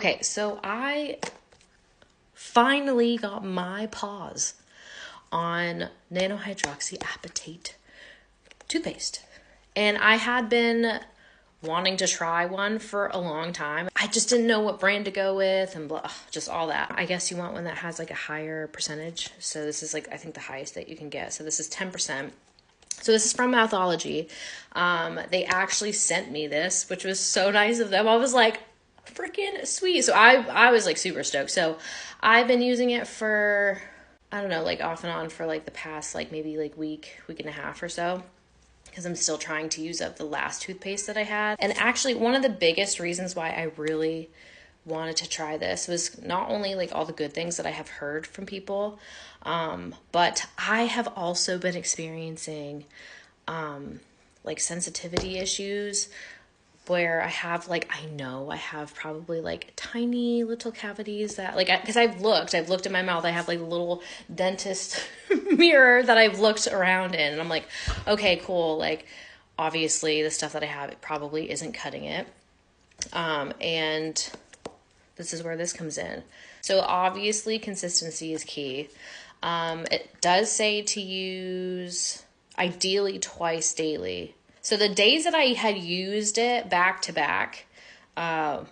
Okay, so I finally got my paws on Nano Hydroxyapatite toothpaste. And I had been wanting to try one for a long time. I just didn't know what brand to go with and blah, just all that. I guess you want one that has like a higher percentage. So this is like, I think the highest that you can get. So this is 10%. So this is from Mouthology. They actually sent me this, which was so nice of them. I was like, freaking sweet. So I was like super stoked. So I've been using it for, I don't know, like off and on for like the past like maybe like week and a half or so, because I'm still trying to use up the last toothpaste that I had. And actually one of the biggest reasons why I really wanted to try this was not only like all the good things that I have heard from people, but I have also been experiencing like sensitivity issues where I have like, I know I have probably like tiny little cavities that like, because I've looked in my mouth. I have like a little dentist mirror that I've looked around in, and I'm like, okay, cool. Like obviously the stuff that I have, it probably isn't cutting it. And this is where this comes in. So obviously consistency is key. It does say to use ideally twice daily. So the days that I had used it back to back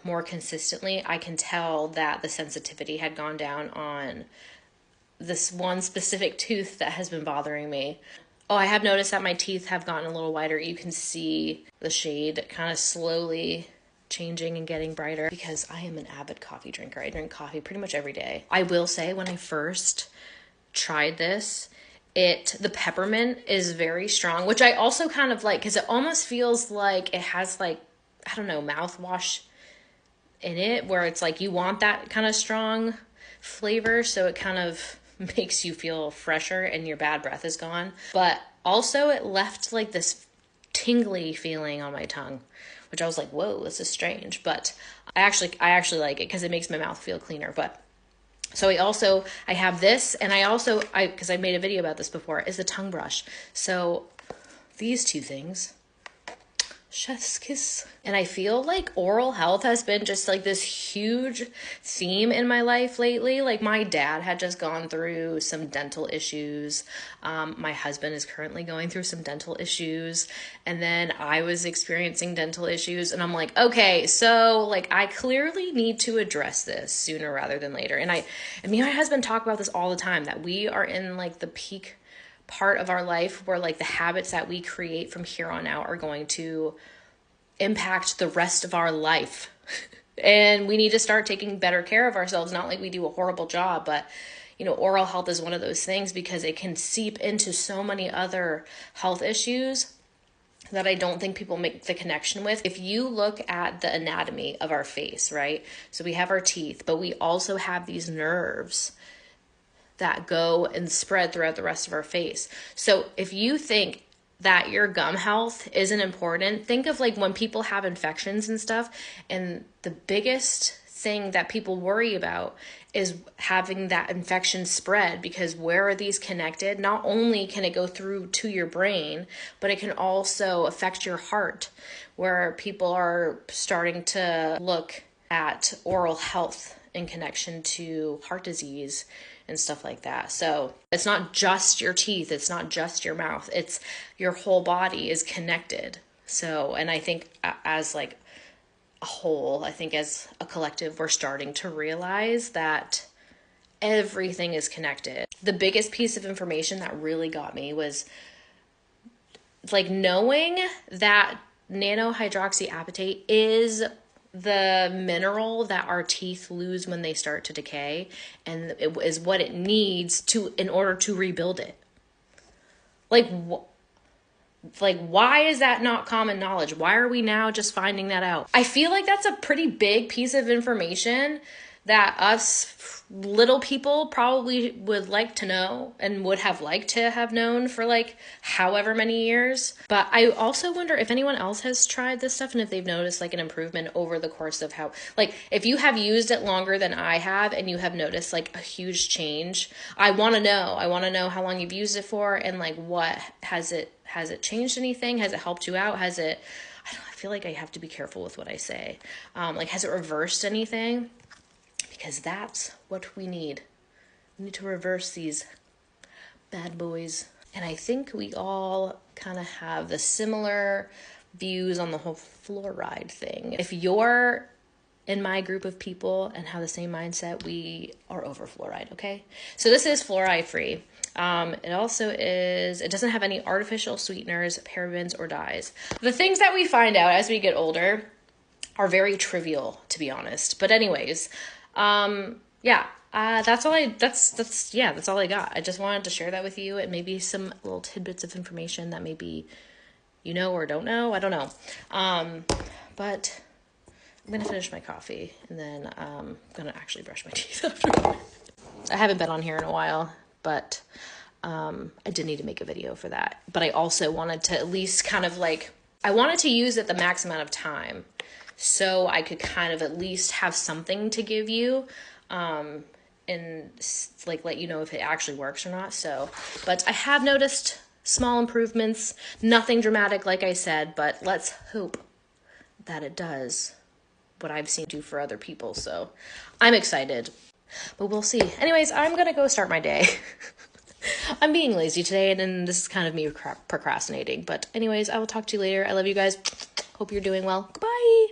more consistently, I can tell that the sensitivity had gone down on this one specific tooth that has been bothering me. Oh, I have noticed that my teeth have gotten a little whiter. You can see the shade kind of slowly changing and getting brighter because I am an avid coffee drinker. I drink coffee pretty much every day. I will say when I first tried this, the peppermint is very strong, which I also kind of like because it almost feels like it has like, I don't know, mouthwash in it where it's like you want that kind of strong flavor. So it kind of makes you feel fresher and your bad breath is gone. But also it left like this tingly feeling on my tongue, which I was like, whoa, this is strange. But I actually like it because it makes my mouth feel cleaner. But so I have this, and because I made a video about this before, is the tongue brush. So these two things, chef's kiss. And I feel like oral health has been just like this huge theme in my life lately. Like my dad had just gone through some dental issues. My husband is currently going through some dental issues. And then I was experiencing dental issues. And I'm like, okay, so like I clearly need to address this sooner rather than later. And me and my husband talk about this all the time, that we are in like the peak part of our life where like the habits that we create from here on out are going to impact the rest of our life. And we need to start taking better care of ourselves. Not like we do a horrible job, but you know, oral health is one of those things because it can seep into so many other health issues that I don't think people make the connection with. If you look at the anatomy of our face, right? So we have our teeth, but we also have these nerves that go and spread throughout the rest of our face. So if you think that your gum health isn't important, think of like when people have infections and stuff, and the biggest thing that people worry about is having that infection spread, because where are these connected? Not only can it go through to your brain, but it can also affect your heart, where people are starting to look at oral health in connection to heart disease and stuff like that. So it's not just your teeth, it's not just your mouth, it's your whole body is connected. So, and I think as like a whole, I think as a collective, we're starting to realize that everything is connected. The biggest piece of information that really got me was like knowing that nano hydroxyapatite is the mineral that our teeth lose when they start to decay, and it is what it needs in order to rebuild it. Like why is that not common knowledge? Why are we now just finding that out? I feel like that's a pretty big piece of information that us little people probably would like to know and would have liked to have known for like however many years. But I also wonder if anyone else has tried this stuff and if they've noticed like an improvement over the course of how, like if you have used it longer than I have and you have noticed like a huge change. I want to know how long you've used it for, and like what has it changed anything? Has it helped you out? I feel like I have to be careful with what I say. Like, has it reversed anything? Because that's what we need. We need to reverse these bad boys. And I think we all kind of have the similar views on the whole fluoride thing. If you're in my group of people and have the same mindset, we are over fluoride, okay? So this is fluoride free. It also is, it doesn't have any artificial sweeteners, parabens, or dyes. The things that we find out as we get older are very trivial, to be honest. But anyways, that's all I got. I just wanted to share that with you, and maybe some little tidbits of information that maybe you know or don't know. I don't know. But I'm going to finish my coffee, and then I'm going to actually brush my teeth after. I haven't been on here in a while, but I did need to make a video for that. But I also wanted to at least kind of like, I wanted to use it the max amount of time so I could kind of at least have something to give you, and like let you know if it actually works or not. So, but I have noticed small improvements, nothing dramatic, like I said, but let's hope that it does what I've seen do for other people. So I'm excited, but we'll see. Anyways, I'm going to go start my day. I'm being lazy today, and then this is kind of me procrastinating. But anyways, I will talk to you later. I love you guys. Hope you're doing well. Goodbye.